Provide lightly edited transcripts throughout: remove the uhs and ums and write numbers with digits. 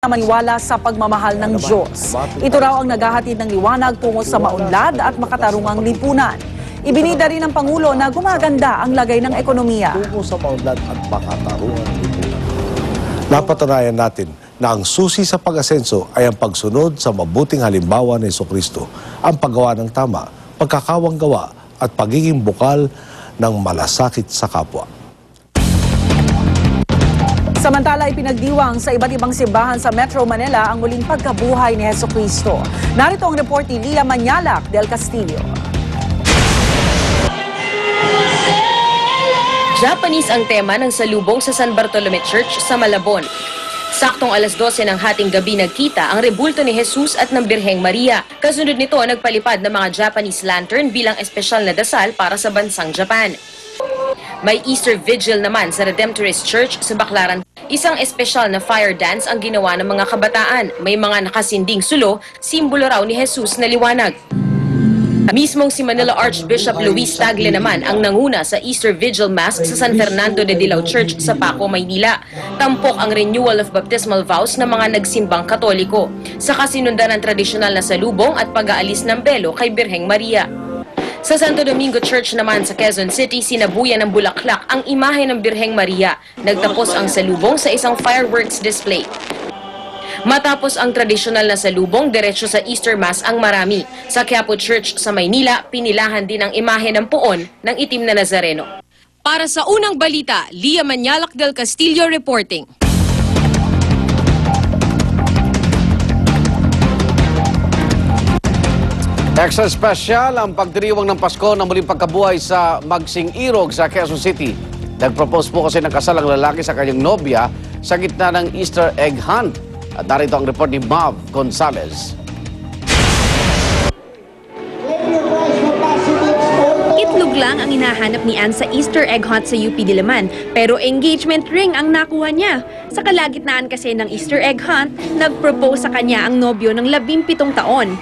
maniwala sa pagmamahal ng Diyos. Ito raw ang naghahatid ng liwanag tungo sa maunlad at makatarungang lipunan. Ibinida rin ng Pangulo na gumaganda ang lagay ng ekonomiya. Tungo sa maunlad at makatarungang lipunan. Napatunayan natin na ang susi sa pag-asenso ay ang pagsunod sa mabuting halimbawa ni Jesucristo, ang paggawa ng tama, pagkakawang gawa at pagiging bukal ng malasakit sa kapwa. Samantala, ipinagdiwang sa iba't ibang simbahan sa Metro Manila ang muling pagkabuhay ni Jesucristo. Narito ang report ni Lia Manyalak del Castillo. Japanese ang tema ng salubong sa San Bartolome Church sa Malabon. Saktong alas 12 ng hating gabi nagkita ang rebulto ni Jesus at ng Birheng Maria. Kasunod nito, nagpalipad ng mga Japanese lantern bilang espesyal na dasal para sa bansang Japan. May Easter Vigil naman sa Redemptorist Church sa Baclaran. Isang espesyal na fire dance ang ginawa ng mga kabataan. May mga nakasinding sulo, simbolo raw ni Jesus na liwanag. Mismong si Manila Archbishop Luis Tagle naman ang nanguna sa Easter Vigil Mass sa San Fernando de Dilao Church sa Paco, Maynila. Tampok ang renewal of baptismal vows ng mga nagsimbang Katoliko sa kasinundan ng tradisyonal na salubong at pag-aalis ng belo kay Birheng Maria. Sa Santo Domingo Church naman sa Quezon City, sinabuyan ng bulaklak ang imahe ng Birheng Maria. Nagtapos ang salubong sa isang fireworks display. Matapos ang tradisyonal na salubong, diretso sa Easter Mass ang marami. Sa Quiapo Church sa Maynila, pinilahan din ang imahe ng puon ng itim na Nazareno. Para sa unang balita, Lia Manyalak del Castillo reporting. Extra special ang pagdiriwang ng Pasko na muling pagkabuhay sa Magsing Irog sa Quezon City. Nag-propose po kasi ng kasal ang lalaki sa kanyang nobya sa gitna ng Easter egg hunt. At narito ang report ni Mav Gonzalez. Itlog lang ang hinahanap ni Ann sa Easter egg hunt sa UP Diliman, pero engagement ring ang nakuha niya. Sa kalagitnaan kasi ng Easter egg hunt, nag-propose sa kanya ang nobyo ng 17 taon.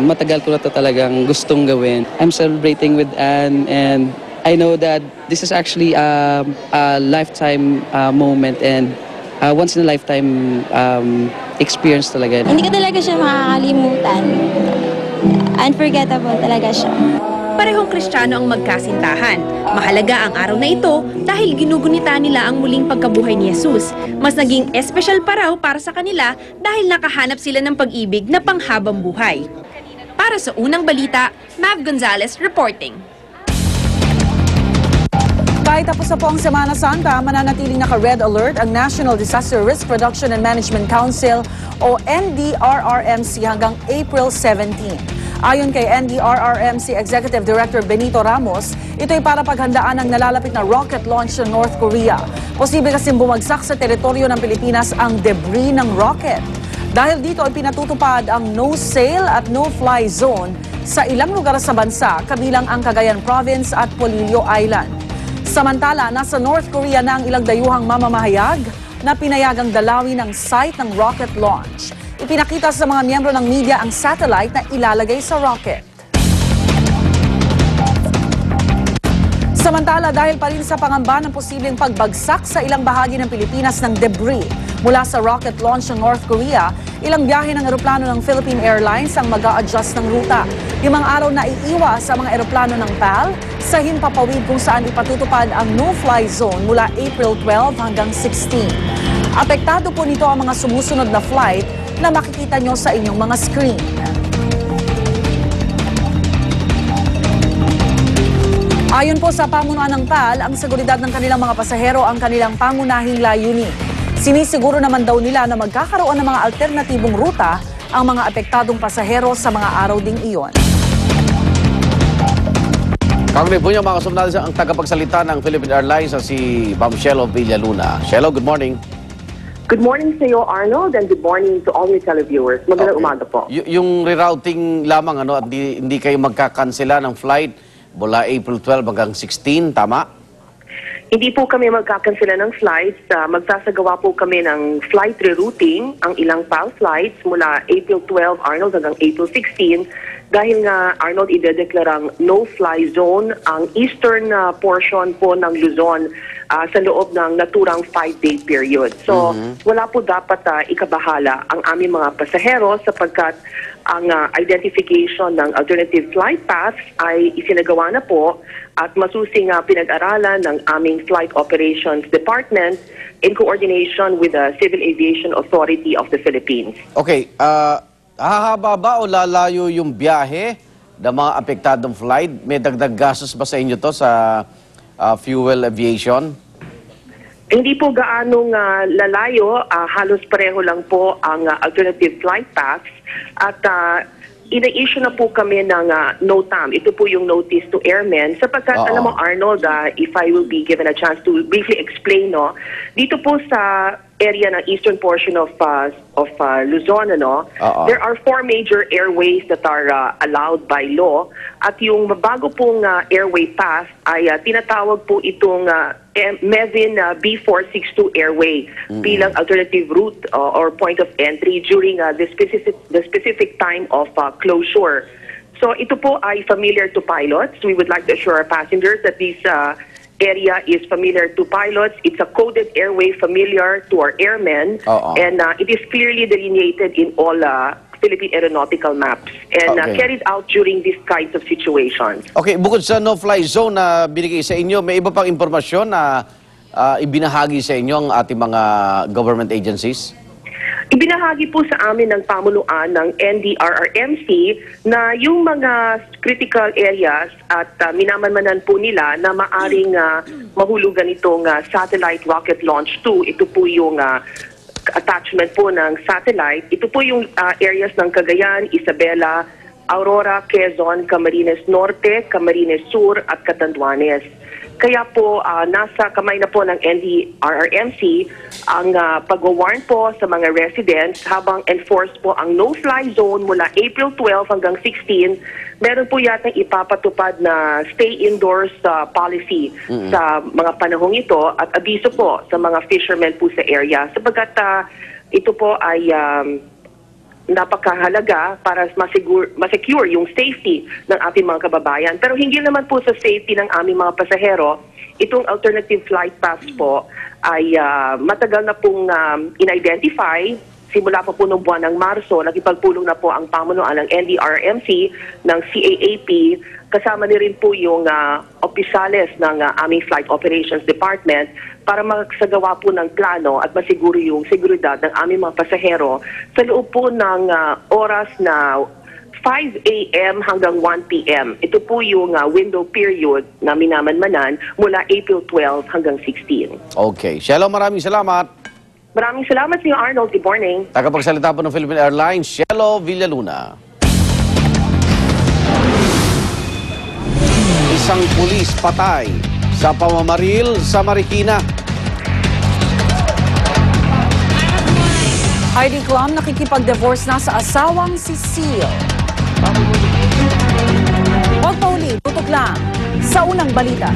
Matagal ko na ito talagang gustong gawin. I'm celebrating with Ann and I know that this is actually a lifetime moment and once in a lifetime experience talaga. Hindi ko talaga siya makakalimutan. Unforgettable talaga siya. Parehong Kristiyano ang magkasintahan. Mahalaga ang araw na ito dahil ginugunita nila ang muling pagkabuhay ni Jesus. Mas naging espesyal pa raw para sa kanila dahil nakahanap sila ng pag-ibig na panghabang buhay. Para sa unang balita, Mav Gonzalez reporting. Kahit tapos na po ang Semana Santa, mananatiling naka-red alert ang National Disaster Risk Reduction and Management Council o NDRRMC hanggang April 17. Ayon kay NDRRMC Executive Director Benito Ramos, ito ay para paghandaan ang nalalapit na rocket launch ng North Korea. Posible kasing bumagsak sa teritoryo ng Pilipinas ang debris ng rocket. Dahil dito ay pinatutupad ang no-sail at no-fly zone sa ilang lugar sa bansa, kabilang ang Cagayan Province at Polillo Island. Samantala, nasa North Korea na ang ilang dayuhang mamamahayag na pinayagang dalawin ang site ng rocket launch. Ipinakita sa mga miyembro ng media ang satellite na ilalagay sa rocket. Samantala, dahil pa rin sa pangamba ng posibleng pagbagsak sa ilang bahagi ng Pilipinas ng debris mula sa rocket launch ng North Korea, ilang biyahe ng eroplano ng Philippine Airlines ang mag-a-adjust ng ruta. 5 araw na iiwas sa mga eroplano ng PAL sa himpapawid kung saan ipatutupad ang no-fly zone mula April 12 hanggang 16. Apektado po nito ang mga sumusunod na flight na makikita nyo sa inyong mga screen. Ayon po sa pamunuan ng PAL, ang seguridad ng kanilang mga pasahero ang kanilang pangunahing layunin. Sinisiguro naman daw nila na magkakaroon ng mga alternatibong ruta ang mga apektadong pasahero sa mga araw ding iyon. Kagnay po niyo mga kasama natin ang tagapagsalita ng Philippine Airlines na si Ma'am Shelo Villaluna. Shelo, good morning. Good morning sa iyo, Arnold, and good morning to all your televiewers. Magandang umaga po. Yung rerouting lamang, ano, at hindi kayo magkakansela ng flight mula April 12 hanggang 16, tama? Hindi po kami magkakansela ng flights. Magsasagawa po kami ng flight rerouting, ang ilang PAL flights mula April 12, Arnold, hanggang April 16. Dahil nga, Arnold, idedeklarang no-fly zone ang eastern portion po ng Luzon sa loob ng naturang 5-day period. So, wala po dapat ikabahala ang aming mga pasahero sapagkat ang identification ng alternative flight paths ay isinagawa na po at masusing pinag-aralan ng aming Flight Operations Department in coordination with the Civil Aviation Authority of the Philippines. Okay, hahaba ba o lalayo yung biyahe ng mga apektadong flight? May dagdag gastos ba sa inyo to sa fuel aviation? Hindi po gaanong lalayo, halos pareho lang po ang alternative flight paths at ina-issue na po kami ng NOTAM. Ito po yung notice to airmen sapagkat alam mo Arnold, if I will be given a chance to briefly explain, no, dito po sa area ng eastern portion of Luzon, there are 4 major airways that are allowed by law at yung bago pong airway path ay tinatawag po itong Mevin B462 airway bilang alternative route or point of entry during the specific time of closure. So ito po ay familiar to pilots. We would like to assure our passengers that this area is familiar to pilots. It's a coded airway familiar to our airmen, and it is clearly delineated in all Philippine aeronautical maps and carried out during these kinds of situations. Okay, bukod sa no-fly zone na binigay sa inyo, may iba pang impormasyon na ibinahagi sa inyo ang ating mga government agencies? Ibinahagi po sa amin ng pamunuan ng NDRRMC na yung mga critical areas at minamanmanan po nila na maaring mahulugan itong satellite rocket launch 2. Ito po yung attachment po ng satellite. Ito po yung areas ng Cagayan, Isabela, Aurora, Quezon, Camarines Norte, Camarines Sur at Catanduanes. Kaya po nasa kamay na po ng NDRRMC ang pag-warn po sa mga residents habang enforce po ang no-fly zone mula April 12 hanggang 16. Meron po yatang ipapatupad na stay indoors policy sa mga panahong ito at abiso po sa mga fishermen po sa area sapagkat ito po ay napakahalaga para masecure yung safety ng ating mga kababayan. Pero hindi naman po sa safety ng aming mga pasahero, itong alternative flight paths po ay matagal na pong in-identify. Simula pa po noong buwan ng Marso, nagipagpulong na po ang pamunuan ng NDRRMC, ng CAAP, kasama ni rin po yung opisales ng aming Flight Operations Department para magsagawa po ng plano at masiguro yung seguridad ng aming mga pasahero sa loob po ng oras na 5 a.m. hanggang 1 p.m. Ito po yung window period na minamanmanan mula April 12 hanggang 16. Okay. Shelo, maraming salamat. Maraming salamat sa iyo, Arnold. Good morning. Tagapagsalita po ng Philippine Airlines, Shelo Villaluna. Isang pulis patay sa pamamaril sa Marikina. Heidi Klum nakikipag-divorce na sa asawang si Seal. Huwag pa uli, tutok lang sa unang balita.